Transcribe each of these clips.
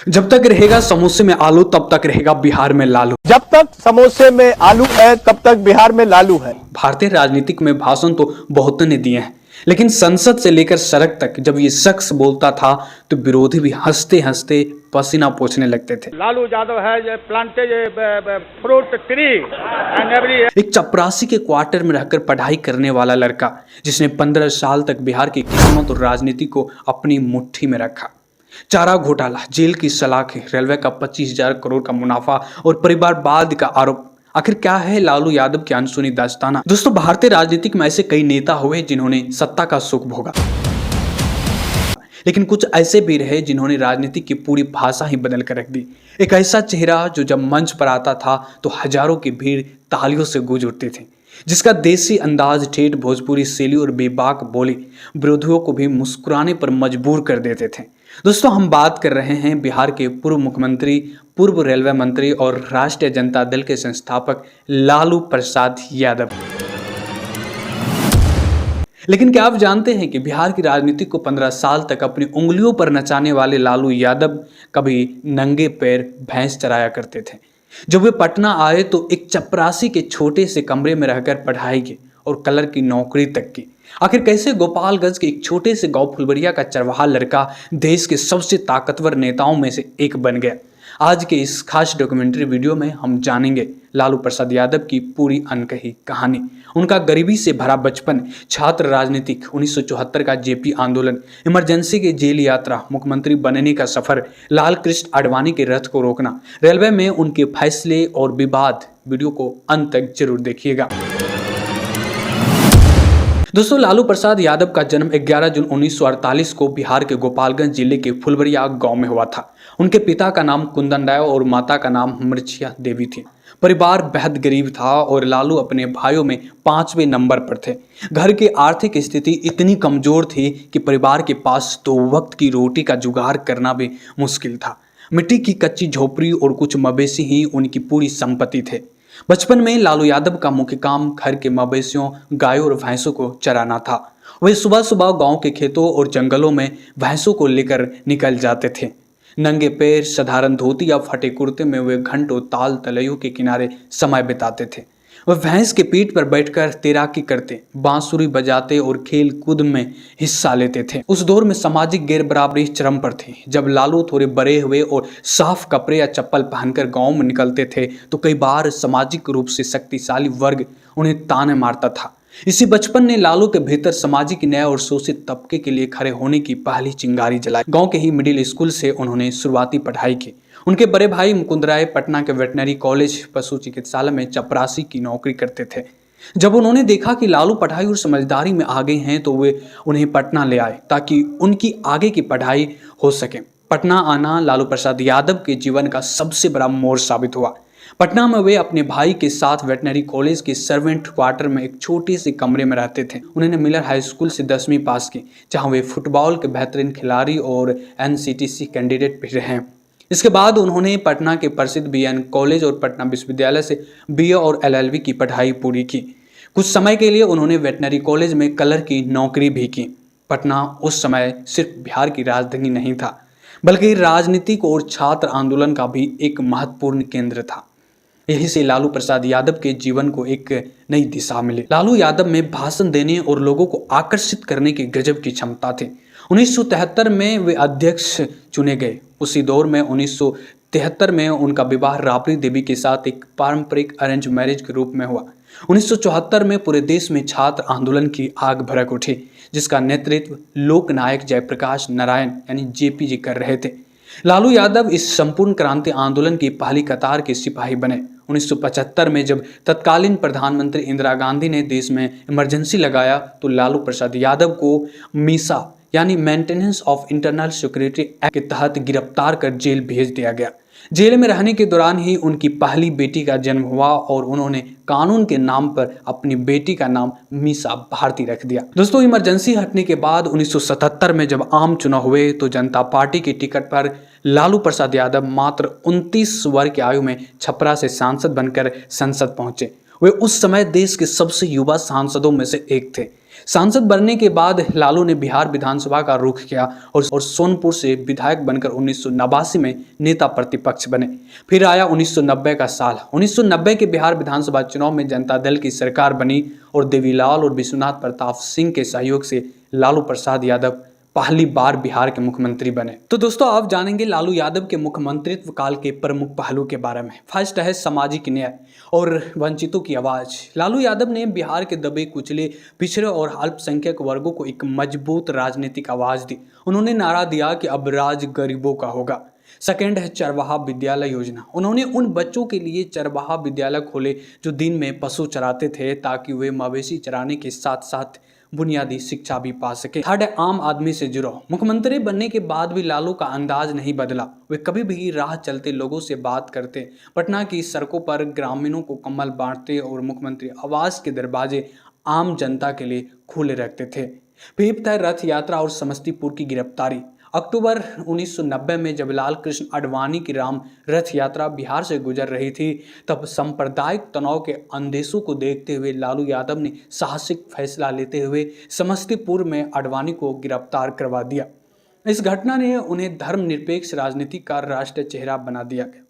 जब तक रहेगा समोसे में आलू तब तक रहेगा बिहार में लालू। जब तक समोसे में आलू है तब तक बिहार में लालू है। भारतीय राजनीतिक में भाषण तो बहुतों ने दिए हैं, लेकिन संसद से लेकर सड़क तक जब ये शख्स बोलता था तो विरोधी भी हंसते हंसते पसीना पोंछने लगते थे। लालू यादव है ये planted fruit tree and every. एक चपरासी के क्वार्टर में रहकर पढ़ाई करने वाला लड़का जिसने 15 साल तक बिहार की किस्मत और राजनीति को अपनी मुट्ठी में रखा। चारा घोटाला, जेल की सलाखें, रेलवे का 25,000 करोड़ का मुनाफा और परिवारवाद का आरोप। आखिर क्या है लालू यादव की अनसुनी दास्ताना? दोस्तों, भारतीय राजनीतिक में ऐसे कई नेता हुए जिन्होंने सत्ता का सुख भोगा, लेकिन कुछ ऐसे भी रहे जिन्होंने राजनीति की पूरी भाषा ही बदल कर रख दी। एक ऐसा चेहरा जो जब मंच पर आता था तो हजारों की भीड़ तालियों से गूंज उठती थी, जिसका देसी अंदाज, ठेठ भोजपुरी शैली और बेबाक बोली विरोधियों को भी मुस्कुराने पर मजबूर कर देते थे। दोस्तों, हम बात कर रहे हैं बिहार के पूर्व मुख्यमंत्री, पूर्व रेलवे मंत्री और राष्ट्रीय जनता दल के संस्थापक लालू प्रसाद यादव। लेकिन क्या आप जानते हैं कि बिहार की राजनीति को 15 साल तक अपनी उंगलियों पर नचाने वाले लालू यादव कभी नंगे पैर भैंस चराया करते थे। जब वे पटना आए तो एक चपरासी के छोटे से कमरे में रहकर पढ़ाई की और कलर की नौकरी तक की। आखिर कैसे गोपालगंज के एक छोटे से गांव फुलबरिया का चरवाहा लड़का देश के सबसे ताकतवर नेताओं में से एक बन गया? आज के इस खास डॉक्यूमेंट्री वीडियो में हम जानेंगे लालू प्रसाद यादव की पूरी अनकही कहानी, उनका गरीबी से भरा बचपन, छात्र राजनीतिक, 1974 का जेपी आंदोलन, इमरजेंसी की जेल यात्रा, मुख्यमंत्री बनने का सफर, लाल कृष्ण आडवाणी के रथ को रोकना, रेलवे में उनके फैसले और विवाद। वीडियो को अंत तक जरूर देखिएगा। दोस्तों, लालू प्रसाद यादव का जन्म 11 जून 1948 को बिहार के गोपालगंज जिले के फुलबरिया गांव में हुआ था। उनके पिता का नाम कुंदन राय और माता का नाम मृछिया देवी थी। परिवार बेहद गरीब था और लालू अपने भाइयों में 5वें नंबर पर थे। घर की आर्थिक स्थिति इतनी कमजोर थी कि परिवार के पास 2 वक्त की रोटी का जुगाड़ करना भी मुश्किल था। मिट्टी की कच्ची झोपड़ी और कुछ मवेशी ही उनकी पूरी संपत्ति थे। बचपन में लालू यादव का मुख्य काम घर के मवेशियों, गायों और भैंसों को चराना था। वे सुबह सुबह गांव के खेतों और जंगलों में भैंसों को लेकर निकल जाते थे। नंगे पैर, साधारण धोती या फटे कुर्ते में वे घंटों ताल तलैयों के किनारे समय बिताते थे। वह भैंस के पीठ पर बैठकर तैराकी करते, बांसुरी बजाते और खेल कूद में हिस्सा लेते थे। उस दौर में सामाजिक गैर बराबरी चरम पर थी। जब लालू थोड़े बड़े हुए और साफ कपड़े या चप्पल पहनकर गांव में निकलते थे तो कई बार सामाजिक रूप से शक्तिशाली वर्ग उन्हें ताने मारता था। इसी बचपन ने लालू के भीतर सामाजिक न्याय और शोषित तबके के लिए खड़े होने की पहली चिंगारी जलाई। गांव के ही मिडिल स्कूल से उन्होंने शुरुआती पढ़ाई की। उनके बड़े भाई मुकुंद राय पटना के वेटनरी कॉलेज पशु चिकित्सालय में चपरासी की नौकरी करते थे। जब उन्होंने देखा कि लालू पढ़ाई और समझदारी में आगे हैं तो वे उन्हें पटना ले आए ताकि उनकी आगे की पढ़ाई हो सके। पटना आना लालू प्रसाद यादव के जीवन का सबसे बड़ा मोड़ साबित हुआ। पटना में वे अपने भाई के साथ वेटनरी कॉलेज के सर्वेंट क्वार्टर में एक छोटे से कमरे में रहते थे। उन्होंने मिलर हाई स्कूल से 10वीं पास की, जहां वे फुटबॉल के बेहतरीन खिलाड़ी और NCTC कैंडिडेट भी रहे। इसके बाद उन्होंने पटना के प्रसिद्ध BN कॉलेज और पटना विश्वविद्यालय से BA और LLB की पढ़ाई पूरी की। कुछ समय के लिए उन्होंने वेटनरी कॉलेज में कलर की नौकरी भी की। पटना उस समय सिर्फ बिहार की राजधानी नहीं था, बल्कि राजनीतिक और छात्र आंदोलन का भी एक महत्वपूर्ण केंद्र था। यही से लालू प्रसाद यादव के जीवन को एक नई दिशा मिली। लालू यादव में भाषण देने और लोगों को आकर्षित करने की गजब की क्षमता थी। 1973 में वे अध्यक्ष चुने गए। उसी दौर में 1973 में उनका विवाह राबड़ी देवी के साथ एक पारंपरिक अरेंज मैरिज के रूप में हुआ। 1974 में पूरे देश में छात्र आंदोलन की आग भड़क उठी, जिसका नेतृत्व लोकनायक जयप्रकाश नारायण यानी JP जी कर रहे थे। लालू यादव इस संपूर्ण क्रांति आंदोलन की पहली कतार के सिपाही बने। 1975 में जब तत्कालीन प्रधानमंत्री इंदिरा गांधी ने देश में इमरजेंसी लगाया तो लालू प्रसाद यादव को मीसा यानी maintenance of internal security act के तहत गिरफ्तार कर जेल भेज दिया गया। जेल में रहने के दौरान ही उनकी पहली बेटी का जन्म हुआ और उन्होंने कानून के नाम पर अपनी बेटी का नाम मीसा भारती रख दिया। दोस्तों, इमरजेंसी हटने के बाद 1977 में जब आम चुनाव हुए तो जनता पार्टी की टिकट पर लालू प्रसाद यादव मात्र 29 वर्ष की आयु में छपरा से सांसद बनकर संसद पहुंचे। वे उस समय देश के सबसे युवा सांसदों में से एक थे। सांसद बनने के बाद लालू ने बिहार विधानसभा का रुख किया और सोनपुर से विधायक बनकर 1989 में नेता प्रतिपक्ष बने। फिर आया 1990 का साल। 1990 के बिहार विधानसभा चुनाव में जनता दल की सरकार बनी और देवीलाल और विश्वनाथ प्रताप सिंह के सहयोग से लालू प्रसाद यादव पहली बार बिहार के मुख्यमंत्री बने। तो दोस्तों, आप जानेंगे लालू यादव के मुख्यमंत्रित्व काल के प्रमुख पहलू के बारे में। फर्स्ट है सामाजिक न्याय और वंचितों की आवाज। लालू यादव ने बिहार के दबे कुचले पिछड़े और अल्पसंख्यक वर्गों को एक मजबूत राजनीतिक आवाज दी। उन्होंने नारा दिया कि अब राज गरीबों का होगा। सेकेंड है चरवाहा विद्यालय योजना। उन्होंने उन बच्चों के लिए चरवाहा विद्यालय खोले जो दिन में पशु चराते थे, ताकि वे मवेशी चराने के साथ साथ बुनियादी शिक्षा भी पा सके। थर्ड है आम आदमी से जुड़ो। मुख्यमंत्री बनने के बाद भी लालू का अंदाज नहीं बदला। वे कभी भी राह चलते लोगों से बात करते, पटना की सड़कों पर ग्रामीणों को कंबल बांटते और मुख्यमंत्री आवास के दरवाजे आम जनता के लिए खुले रखते थे। फिफ्थ है रथ यात्रा और समस्तीपुर की गिरफ्तारी। अक्टूबर 1990 में जब लाल कृष्ण आडवाणी की राम रथ यात्रा बिहार से गुजर रही थी, तब सांप्रदायिक तनाव के अंदेशों को देखते हुए लालू यादव ने साहसिक फैसला लेते हुए समस्तीपुर में आडवाणी को गिरफ्तार करवा दिया। इस घटना ने उन्हें धर्मनिरपेक्ष राजनीति का राष्ट्रीय चेहरा बना दिया गया।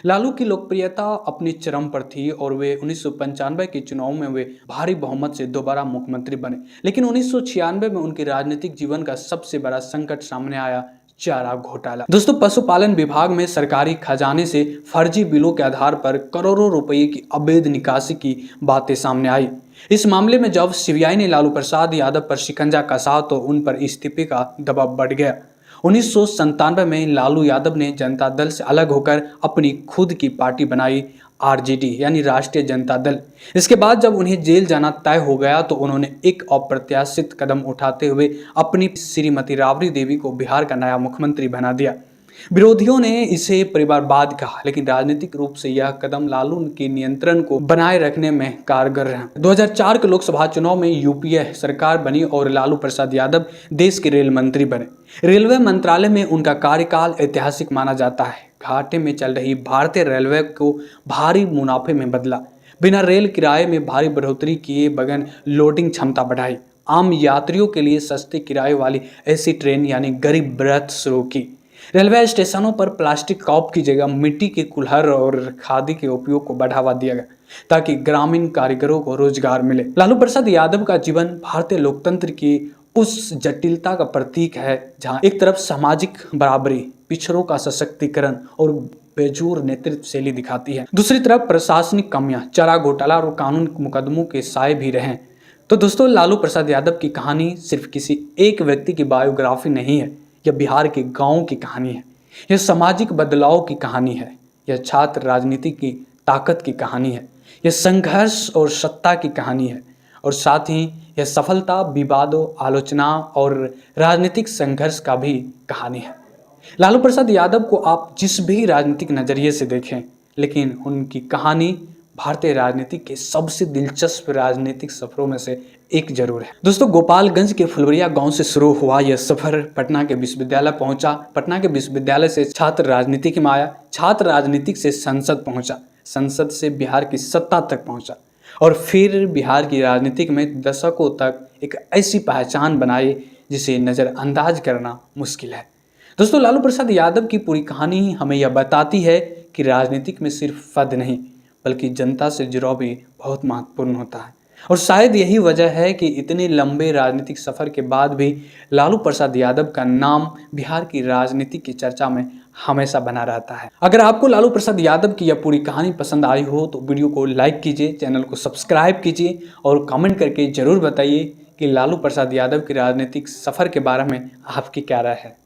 लालू की लोकप्रियता अपनी चरम पर थी और वे 1995 के चुनाव में वे भारी बहुमत से दोबारा मुख्यमंत्री बने। लेकिन 1996 में उनके राजनीतिक जीवन का सबसे बड़ा संकट सामने आया, चारा घोटाला। दोस्तों, पशुपालन विभाग में सरकारी खजाने से फर्जी बिलों के आधार पर करोड़ों रुपए की अवैध निकासी की बातें सामने आई। इस मामले में जब सीबीआई ने लालू प्रसाद यादव पर शिकंजा कसा तो उन पर इस्तीफे का दबाव बढ़ गया। 1997 में लालू यादव ने जनता दल से अलग होकर अपनी खुद की पार्टी बनाई, आरजेडी यानी राष्ट्रीय जनता दल। इसके बाद जब उन्हें जेल जाना तय हो गया तो उन्होंने एक अप्रत्याशित कदम उठाते हुए अपनी श्रीमती राबड़ी देवी को बिहार का नया मुख्यमंत्री बना दिया। विरोधियों ने इसे परिवारवाद कहा, लेकिन राजनीतिक रूप से यह कदम लालू के नियंत्रण को बनाए रखने में कारगर रहा। 2004 के लोकसभा चुनाव में यूपीए सरकार बनी और लालू प्रसाद यादव देश के रेल मंत्री बने। रेलवे मंत्रालय में उनका कार्यकाल ऐतिहासिक माना जाता है। घाटे में चल रही भारतीय रेलवे को भारी मुनाफे में बदला। बिना रेल किराए में भारी बढ़ोतरी किए बगैर लोडिंग क्षमता बढ़ाई। आम यात्रियों के लिए सस्ते किराए वाली ऐसी ट्रेन यानी गरीब रथ शुरू की। रेलवे स्टेशनों पर प्लास्टिक कप की जगह मिट्टी के कुल्हड़ और खादी के उपयोग को बढ़ावा दिया गया, ताकि ग्रामीण कारीगरों को रोजगार मिले। लालू प्रसाद यादव का जीवन भारतीय लोकतंत्र की उस जटिलता का प्रतीक है जहां एक तरफ सामाजिक बराबरी, पिछड़ों का सशक्तिकरण और बेजोर नेतृत्व शैली दिखाती है, दूसरी तरफ प्रशासनिक कमियां, चारा घोटाला और कानून मुकदमों के साए भी रहे। तो दोस्तों, लालू प्रसाद यादव की कहानी सिर्फ किसी एक व्यक्ति की बायोग्राफी नहीं है, यह बिहार के गांव की कहानी है, यह सामाजिक बदलाव की कहानी है, यह छात्र राजनीति की ताकत की कहानी है, यह संघर्ष और सत्ता की कहानी है, और साथ ही यह सफलता, विवादों, आलोचना और राजनीतिक संघर्ष का भी कहानी है। लालू प्रसाद यादव को आप जिस भी राजनीतिक नजरिए से देखें, लेकिन उनकी कहानी भारतीय राजनीति के सबसे दिलचस्प राजनीतिक सफरों में से एक जरूर है। दोस्तों, गोपालगंज के फुलवरिया गांव से शुरू हुआ यह सफर पटना के विश्वविद्यालय पहुंचा। पटना के विश्वविद्यालय से छात्र राजनीति में आया, छात्र राजनीतिक से संसद पहुंचा, संसद से बिहार की सत्ता तक पहुंचा और फिर बिहार की राजनीतिक में दशकों तक एक ऐसी पहचान बनाई जिसे नज़रअंदाज करना मुश्किल है। दोस्तों, लालू प्रसाद यादव की पूरी कहानी हमें यह बताती है कि राजनीतिक में सिर्फ पद नहीं बल्कि जनता से जुड़ाव भी बहुत महत्वपूर्ण होता है। और शायद यही वजह है कि इतने लंबे राजनीतिक सफर के बाद भी लालू प्रसाद यादव का नाम बिहार की राजनीति की चर्चा में हमेशा बना रहता है। अगर आपको लालू प्रसाद यादव की यह पूरी कहानी पसंद आई हो तो वीडियो को लाइक कीजिए, चैनल को सब्सक्राइब कीजिए और कमेंट करके जरूर बताइए कि लालू प्रसाद यादव की राजनीतिक सफर के बारे में आपकी क्या राय है।